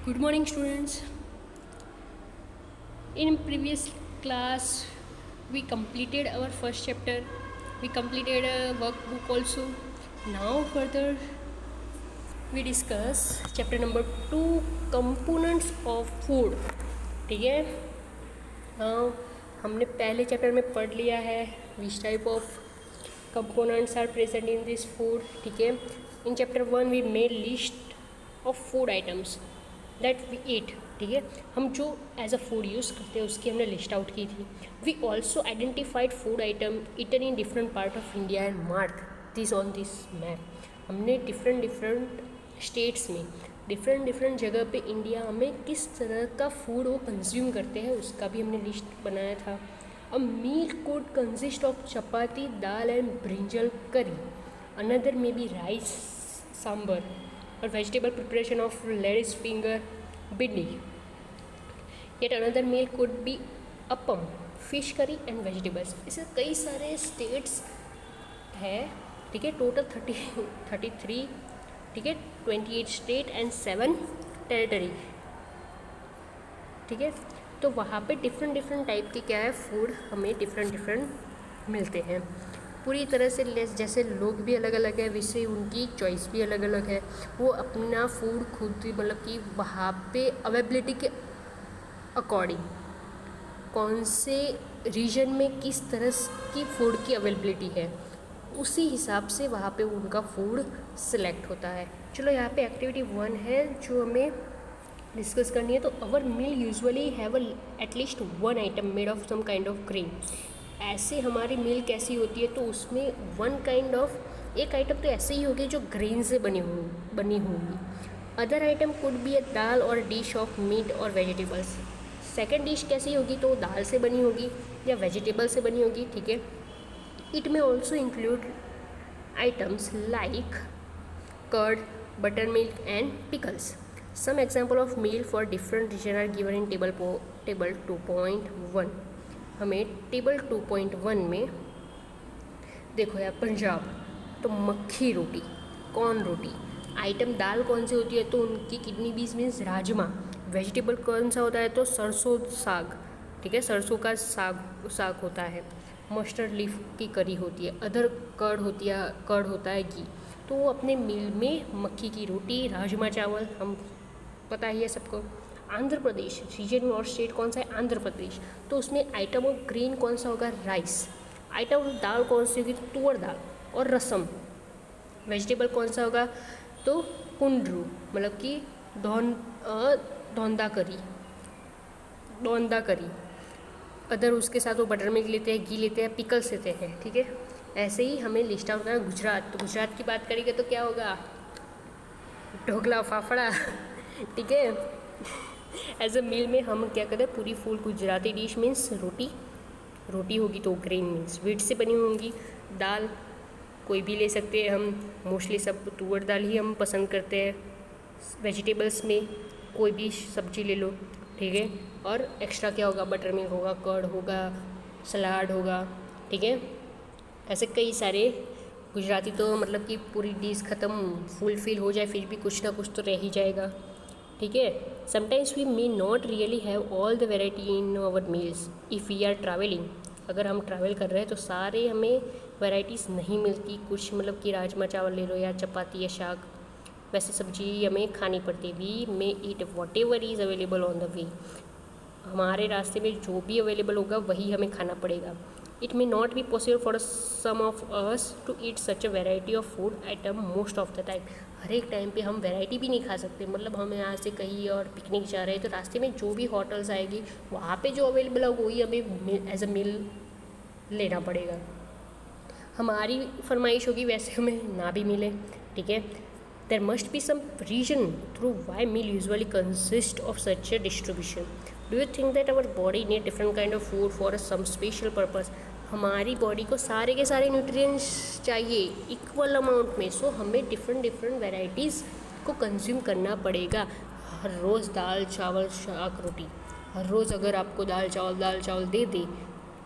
Good morning, students. In previous class, we completed our first chapter. We completed a workbook also. Now, further, we discuss chapter number 2, components of food. ठीक है. Now, हमने पहले chapter में पढ़ लिया है which type of components are present in this food. ठीक है. In chapter 1, we made list of food items that we eat. ठीक है, हम जो एज अ फूड यूज़ करते हैं उसकी हमने लिस्ट आउट की थी. We also identified food item eaten in different part of India and mark this on this map. हमने डिफरेंट स्टेट्स में डिफरेंट जगह पे इंडिया में किस तरह का फूड वो कंज्यूम करते हैं उसका भी हमने लिस्ट बनाया था. A meal could consist of chapati, dal and brinjal curry. Another may be rice, sambar or vegetable preparation of lady's finger, bindi. Yet another meal could be appam, fish curry and vegetables. इसे कई सारे स्टेट्स है. ठीक है, total 33. ठीक है, 28 state and 7 territory. ठीक है, तो वहाँ पे डिफरेंट टाइप के क्या है फूड हमें डिफरेंट मिलते हैं. पूरी तरह से जैसे लोग भी अलग अलग है वैसे उनकी चॉइस भी अलग अलग है. वो अपना फूड खुद मतलब कि वहाँ पे अवेलेबिलिटी के अकॉर्डिंग कौन से रीजन में किस तरह की फूड की अवेलेबिलिटी है उसी हिसाब से वहाँ पे उनका फूड सिलेक्ट होता है. चलो यहाँ पे एक्टिविटी 1 है जो हमें डिस्कस करनी है. तो our meal usually have at least one item made of some kind of grain. ऐसे हमारी मील कैसी होती है तो उसमें वन काइंड ऑफ एक आइटम तो ऐसे ही होगी जो ग्रेन से बनी होगी. Other item could be a dal और डिश ऑफ मीट और वेजिटेबल्स. सेकंड डिश कैसी होगी तो दाल से बनी होगी या वेजिटेबल से बनी होगी. ठीक है, it may also include items like curd, buttermilk and pickles. Some example of meal for different region are given in table 2.1. हमें टेबल 2.1 में देखो यार, पंजाब तो मक्खी रोटी, कॉर्न रोटी. आइटम दाल कौन सी होती है तो उनकी kidney beans means rajma. Vegetable कौन सा होता है तो सरसों साग. ठीक है, सरसों का साग होता है. मस्टर्ड लीफ की करी होती है. अदर कर्ड होता है घी. तो वो अपने मील में मक्खी की रोटी, राजमा चावल, हम पता ही है सबको. आंध्र प्रदेश रीजन और स्टेट कौन सा है आंध्र प्रदेश, तो उसमें आइटम ऑफ ग्रीन कौन सा होगा राइस. आइटम ऑफ दाल कौन सी होगी तुअर दाल और रसम. वेजिटेबल कौन सा होगा तो कुंड्रू मतलब कि धौंदा करी. अदर उसके साथ वो बटर मिल्क लेते हैं, घी लेते हैं, पिकल्स लेते हैं. ठीक है, ऐसे ही हमें लिस्ट आउट करना है. गुजरात, तो गुजरात की बात करेंगे तो क्या होगा ढोकला, फाफड़ा. ठीक है, एज अ मील में हम क्या करते हैं पूरी फुल गुजराती डिश मीन्स रोटी होगी तो ग्रेन मीन्स व्हीट से बनी होंगी. दाल कोई भी ले सकते हैं हम, मोस्टली सब तुअर दाल ही हम पसंद करते हैं. वेजिटेबल्स में कोई भी सब्जी ले लो. ठीक है, और एक्स्ट्रा क्या होगा बटर मिल्क होगा, कर्ड होगा, सलाद होगा. ठीक है, ऐसे कई सारे गुजराती तो मतलब कि पूरी डिश ख़त्म फुलफिल हो जाए फिर भी कुछ ना कुछ तो रह ही जाएगा. ठीक है, sometimes we may not really have all the variety in our meals if we are travelling. अगर हम ट्रैवल कर रहे हैं तो सारे हमें वैराइटीज़ नहीं मिलती. कुछ मतलब कि राजमा चावल ले लो या चपाती या शाक, वैसे सब्जी हमें खानी पड़ती. We may eat whatever is available on the way. हमारे रास्ते में जो भी अवेलेबल होगा वही हमें खाना पड़ेगा. It may not be possible for some of us to eat such a variety of food item most of the time. हर एक टाइम पे हम वैरायटी भी नहीं खा सकते. मतलब हम यहाँ से कहीं और पिकनिक जा रहे हैं तो रास्ते में जो भी होटल्स आएगी वहाँ पे जो अवेलेबल होगा वही हमें एज अ मील लेना पड़ेगा. हमारी फरमाइश होगी वैसे हमें ना भी मिले. ठीक है, there must be some reason through why meal usually consist of such a distribution. Do you think that our body need different kind of food for some special purpose. हमारी बॉडी को सारे के सारे न्यूट्रिएंट्स चाहिए equal amount में. सो हमें different varieties को consume करना पड़ेगा. हर रोज़ दाल चावल शाक रोटी, हर रोज़ अगर आपको दाल चावल दे दे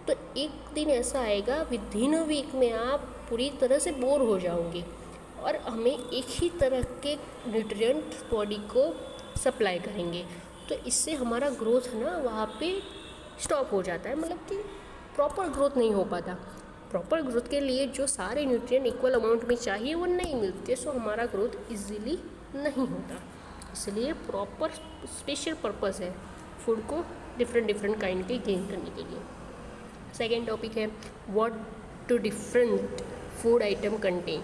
तो एक दिन ऐसा आएगा विद इन अ वीक में आप पूरी तरह से बोर हो जाओगे. और हमें एक ही तरह के न्यूट्रिएंट बॉडी को सप्लाई करेंगे। तो इससे हमारा ग्रोथ है ना वहाँ पे स्टॉप हो जाता है, मतलब कि प्रॉपर ग्रोथ नहीं हो पाता। प्रॉपर ग्रोथ के लिए जो सारे न्यूट्रिएंट इक्वल अमाउंट में चाहिए वो नहीं मिलते, सो हमारा ग्रोथ इजीली नहीं होता। इसलिए प्रॉपर स्पेशल पर्पस है फूड को डिफरेंट काइंड के गेन करने के लिए। सेकेंड टॉपिक है what do different food item contain.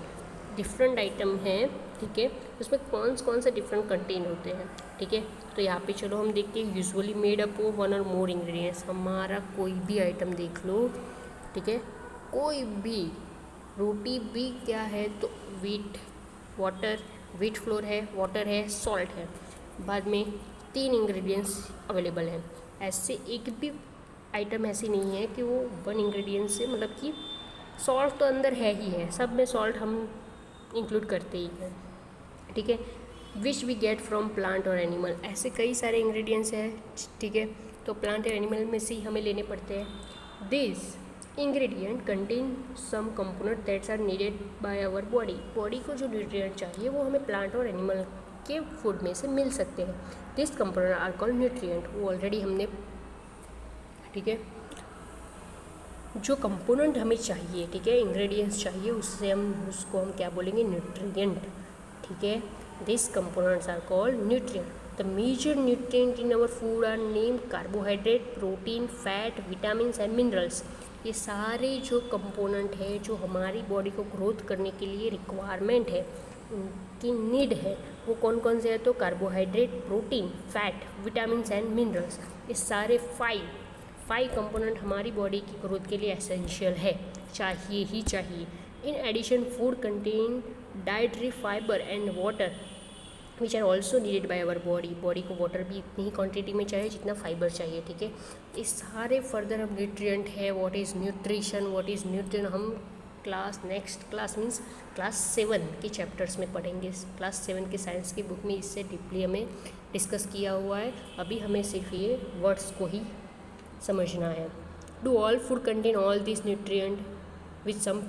Different item हैं, ठीक है, उसमें कौन से डिफरेंट कंटेन होते हैं, ठीक है। तो यहाँ पे चलो हम देखते हैं usually made up of 1 or more ingredients. हमारा कोई भी आइटम देख लो, ठीक है, कोई भी रोटी भी क्या है तो व्हीट फ्लोर है, वाटर है, सॉल्ट है, बाद में 3 इंग्रेडिएंट्स अवेलेबल हैं। ऐसे एक भी आइटम ऐसी नहीं है कि वो 1 इंग्रेडिएंट से, मतलब कि सॉल्ट तो अंदर है ही है, सब में सॉल्ट हम इंक्लूड करते ही हैं, ठीक है। Which we get from plant और एनिमल, ऐसे कई सारे इंग्रेडिएंट्स हैं, ठीक है, तो प्लांट और एनिमल में से ही हमें लेने पड़ते हैं। This ingredient contain some component that's are needed by our body को जो न्यूट्रिएंट चाहिए वो हमें प्लांट और एनिमल के फूड में से मिल सकते हैं। This component are called nutrient, वो ऑलरेडी हमने, ठीक है, जो कंपोनेंट हमें चाहिए, ठीक है, इंग्रेडिएंट्स चाहिए, उसको हम क्या बोलेंगे, न्यूट्रिएंट, ठीक है। This components are called nutrient. The major nutrient in our food are name carbohydrate, protein, fat, vitamins and minerals. ये सारे जो कंपोनेंट है जो हमारी बॉडी को ग्रोथ करने के लिए रिक्वायरमेंट है, उनकी नीड है, वो कौन से हैं, तो carbohydrate, protein, fat, vitamins and minerals. ये सारे फाइव कंपोनेंट हमारी बॉडी की ग्रोथ के लिए एसेंशियल है, चाहिए ही चाहिए। In addition food contain dietary fibre and water which are also needed by our body को वाटर भी इतनी ही क्वान्टिटी में चाहिए जितना फाइबर चाहिए, ठीक है। इस सारे फर्दर हम न्यूट्रिएंट है, व्हाट इज़ न्यूट्रिएंट हम नेक्स्ट क्लास मीन्स क्लास 7 के चैप्टर्स में पढ़ेंगे। क्लास 7 के साइंस की बुक में इससे डीपली हमें डिस्कस किया हुआ है, अभी हमें सिर्फ ये वर्ड्स को ही समझना है। Do all food contain all this nutrient with some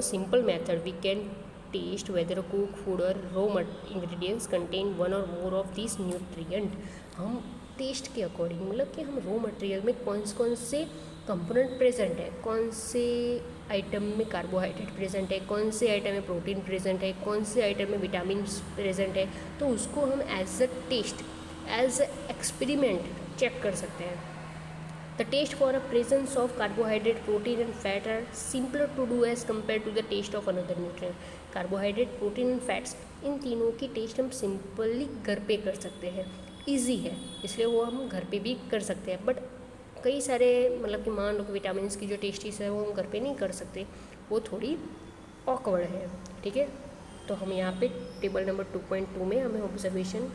simple method we can test whether cook food or raw ingredients contain 1 or more of this nutrient. हम टेस्ट के अकॉर्डिंग, मतलब कि हम रॉ मटेरियल में कौन से कंपोनेंट प्रेजेंट है, कौन से आइटम में कार्बोहाइड्रेट प्रेजेंट है, कौन से आइटम में प्रोटीन प्रेजेंट है, कौन से आइटम में विटामिन प्रेजेंट है, तो उसको हम as a test, as a experiment check कर सकते हैं। The taste for a presence of carbohydrate, protein and fat are simpler to do as compared to the taste of another nutrient. Carbohydrate, protein and fats, इन तीनों की test हम simply घर पे कर सकते हैं, इजी है, इसलिए वो हम घर पे भी कर सकते हैं। बट कई सारे, मतलब कि मान लो कि विटामिन की जो टेस्टीज है वो हम घर पे नहीं कर सकते, वो थोड़ी ऑकवर्ड है, ठीक है। तो हम यहाँ पे टेबल नंबर 2.2 में हमें ऑब्जर्वेशन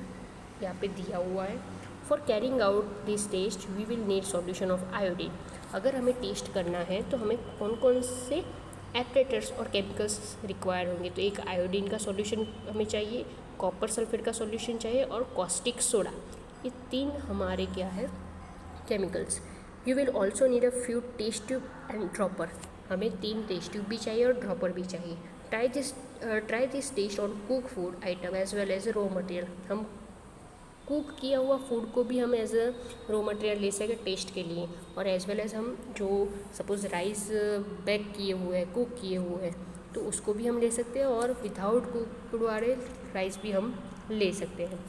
यहाँ पे दिया हुआ है। For carrying out this test we will need solution of iodine. अगर हमें टेस्ट करना है तो हमें कौन से एपरेटर्स और केमिकल्स रिक्वायर होंगे, तो एक आयोडीन का सॉल्यूशन हमें चाहिए, कॉपर सल्फेट का सॉल्यूशन चाहिए और कॉस्टिक सोडा। ये 3 हमारे क्या है, chemicals. You will also need a few test tube and dropper. हमें 3 टेस्ट ट्यूब भी चाहिए और ड्रॉपर भी चाहिए। Try this test on cook food item as well as raw material. हम कुक किया हुआ फूड को भी हम एज अ रॉ मटेरियल ले सकें टेस्ट के लिए, और एज वेल एज हम जो सपोज़ राइस बेक किए हुए हैं, कुक किए हुए हैं, तो उसको भी हम ले सकते हैं, और विदाउट कुकड वाले राइस भी हम ले सकते हैं।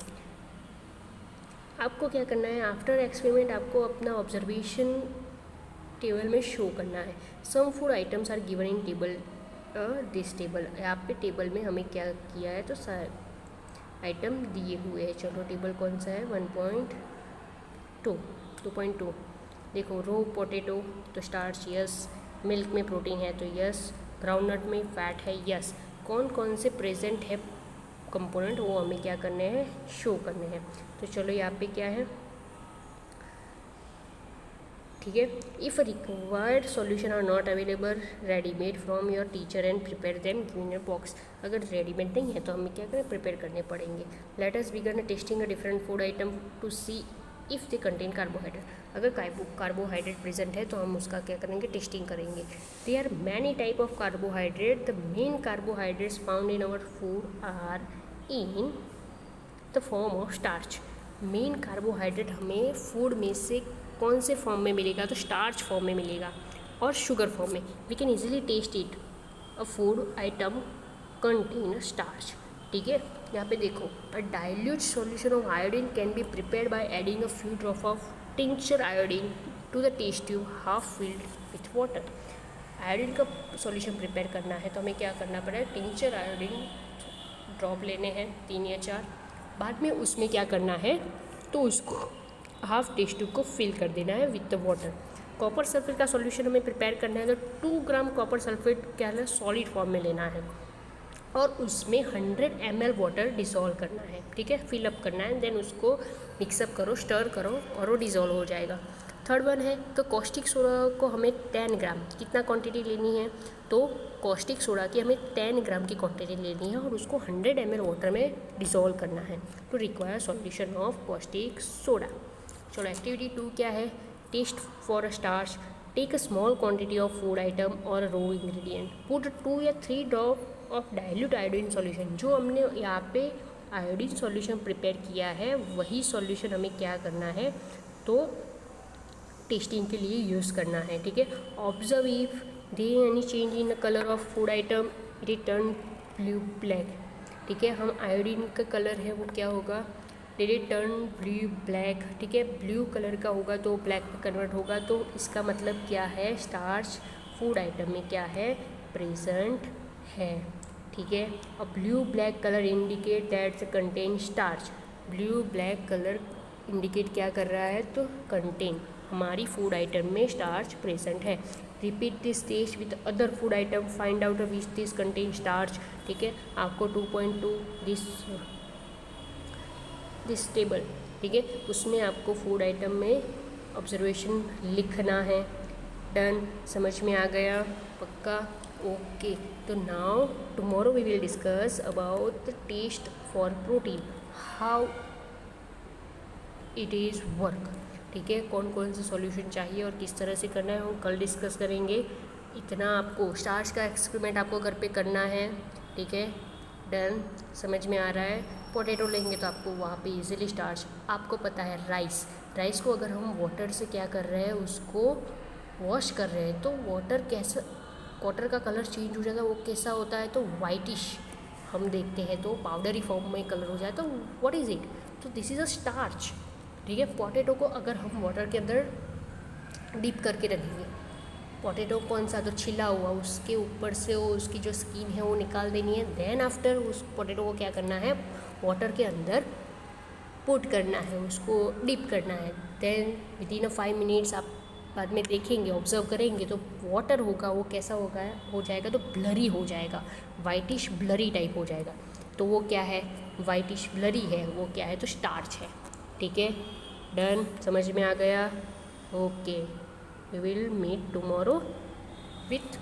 आपको क्या करना है, आफ्टर एक्सपेरिमेंट आपको अपना ऑब्जर्वेशन टेबल में शो करना है। Some food items are given in table, this table. यहाँ पे टेबल में हमें क्या किया है, तो आइटम दिए हुए हैं। चलो टेबल कौन सा है, 2.2 देखो। रो पोटैटो तो स्टार्च, यस। मिल्क में प्रोटीन है तो यस। ग्राउंडनट में फैट है, यस। कौन से प्रेजेंट है कंपोनेंट, वो हमें क्या करने हैं, शो करने हैं। तो चलो यहाँ पे क्या है, ठीक है। If required solution are not available readymade from your teacher and prepare them in your box. अगर रेडीमेड नहीं है तो हमें क्या करें, प्रिपेयर करने पड़ेंगे। Let us begin testing a different food item to see if they contain carbohydrate. अगर कार्बोहाइड्रेट प्रेजेंट है तो हम उसका क्या करेंगे, टेस्टिंग करेंगे। There are many type of carbohydrate. The main carbohydrates found in our food are in the form of starch. Main carbohydrate हमें food में से कौन से फॉर्म में मिलेगा, तो स्टार्च फॉर्म में मिलेगा और शुगर फॉर्म में। We can easily test it, a food item contain starch. ठीक है, यहाँ पे देखो, a dilute solution of iodine can be prepared by adding a few drop of tincture iodine to the test tube half filled with water. Iodine का solution prepare करना है तो हमें क्या करना पड़ेगा, टिंक्चर आयोडीन ड्रॉप लेने हैं 3 या 4, बाद में उसमें क्या करना है, तो उसको हाफ टेस्ट ट्यूब को फिल कर देना है with the water. Copper sulphate का सॉल्यूशन हमें प्रिपेयर करना है तो 2 ग्राम कॉपर सल्फेट क्या है, सॉलिड फॉर्म में लेना है और उसमें 100 ml वाटर डिज़ोल्व करना है। ठीक है, फिलअप करना है, देन उसको मिक्सअप करो, स्टर करो और वो डिज़ोल्व हो जाएगा। थर्ड वन है तो कॉस्टिक सोडा को हमें 10 ग्राम, कितना क्वांटिटी लेनी है, तो कॉस्टिक सोडा की हमें 10 ग्राम की क्वांटिटी लेनी है और उसको 100 ml वाटर में डिज़ोल्व करना है to require solution of caustic soda. चलो एक्टिविटी 2 क्या है, test for a starch. Take a small quantity of food item or raw ingredient, put 2 या 3 drop of dilute iodine solution. जो हमने यहाँ पे आयोडीन सॉल्यूशन प्रिपेयर किया है वही सॉल्यूशन हमें क्या करना है, तो टेस्टिंग के लिए यूज़ करना है। ठीक है, observe if there any change in the colour of food item it turn blue black. ठीक है, हम आयोडीन का कलर है वो क्या होगा, डिड टर्न ब्लू ब्लैक। ठीक है, ब्लू कलर का होगा तो ब्लैक में कन्वर्ट होगा, तो इसका मतलब क्या है, स्टार्च फूड आइटम में क्या है, प्रेजेंट है। ठीक है, और blue black colour indicate that contain starch. Blue black colour indicate क्या कर रहा है, तो कंटेन, हमारी फूड आइटम में स्टार्च प्रेजेंट है। Repeat this test with other food item, find out which this contain starch. ठीक है, आपको 2.2 दिस टेबल, ठीक है, उसमें आपको फूड आइटम में ऑब्जर्वेशन लिखना है। डन, समझ में आ गया, पक्का, ओके। तो now tomorrow we will discuss about the test for protein, how it is work. ठीक है, कौन कौन से सॉल्यूशन चाहिए और किस तरह से करना है हम कल डिस्कस करेंगे। इतना आपको स्टार्च का एक्सपेरिमेंट आपको घर पे करना है। ठीक है, डन, समझ में आ रहा है। पोटैटो लेंगे तो आपको वहाँ पे इजीली स्टार्च, आपको पता है राइस को अगर हम वाटर से क्या कर रहे हैं, उसको वॉश कर रहे हैं तो वाटर का कलर चेंज हो जाता है, वो कैसा होता है, तो वाइटिश हम देखते हैं, तो पाउडरी फॉर्म में कलर हो जाए, तो व्हाट इज़ इट, तो दिस इज़ अ स्टार्च। ठीक है, पोटैटो को अगर हम वाटर के अंदर डीप करके रखेंगे, पोटैटो कौन सा, तो छिला हुआ, उसके ऊपर से वो उसकी जो स्किन है वो निकाल देनी है। देन आफ्टर उस पोटैटो को क्या करना है, वाटर के अंदर पुट करना है, उसको डीप करना है। देन विद इन 5 मिनट्स आप बाद में देखेंगे, ऑब्जर्व करेंगे तो वाटर होगा वो कैसा होगा, हो जाएगा, तो ब्लरी हो जाएगा, वाइटिश ब्लरी टाइप हो जाएगा। तो वो क्या है, वाइटिश ब्लरी है, वो क्या है, तो स्टार्च है। ठीक है, डन, समझ में आ गया, okay. We will meet tomorrow with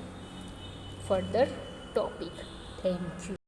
further topic. Thank you.